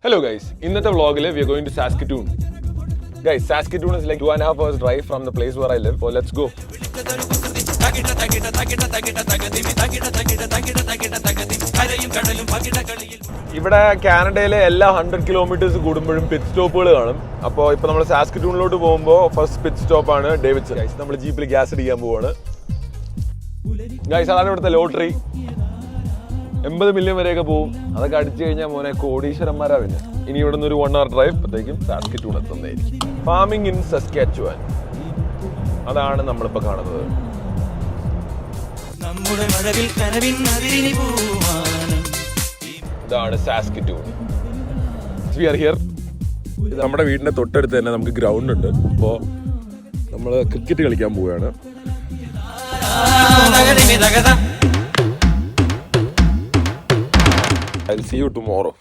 Hello guys, in this vlog we are going to Saskatoon. Guys, Saskatoon is like 2.5 hours drive from the place where I live. So let's go. ഇവിടെ കാനഡയിലെ എല്ലാ 100 kilometres കൂടുമ്പോഴും pit സ്റ്റോപ്പുകൾ കാണും. അപ്പോൾ ഇപ്പോൾ നമ്മൾ സാസ്കറ്റൂണിലോട്ട് പോകുമ്പോൾ ഫസ്റ്റ് പിറ്റ് സ്റ്റോപ്പാണ് ഡേവിഡ്സൺ. ഗൈസ് നമ്മൾ ജീപ്പിൽ ഗ്യാസ് അടിക്കാൻ പോവാണ്. ഗൈസ് അതാണ് ഇവിടുത്തെ ലോട്ടറി. 80 മില്യൺ വരെയൊക്കെ പോവും. അതൊക്കെ അടിച്ചു കഴിഞ്ഞാൽ മോനെ കോടീശ്വരന്മാരാ. പിന്നെ ഇനി ഇവിടെ നിന്ന് ഒരു 1 hour ഡ്രൈവ് അപ്പോഴത്തേക്കും സാസ്കറ്റൂൺ എത്തുന്നതായിരിക്കും. ഫാമിംഗ് ഇൻ സസ്കാച്ചുവാൻ, അതാണ് നമ്മളിപ്പോൾ കാണുന്നത്. ഇതാണ് സാസ്കറ്റൂൺ. V are here. നമ്മുടെ വീടിന്റെ തൊട്ടടുത്ത് തന്നെ നമുക്ക് ഗ്രൗണ്ട് ഉണ്ട്. അപ്പോൾ നമ്മൾ ക്രിക്കറ്റ് കളിക്കാൻ പോവുകയാണ്. I'll see you tomorrow.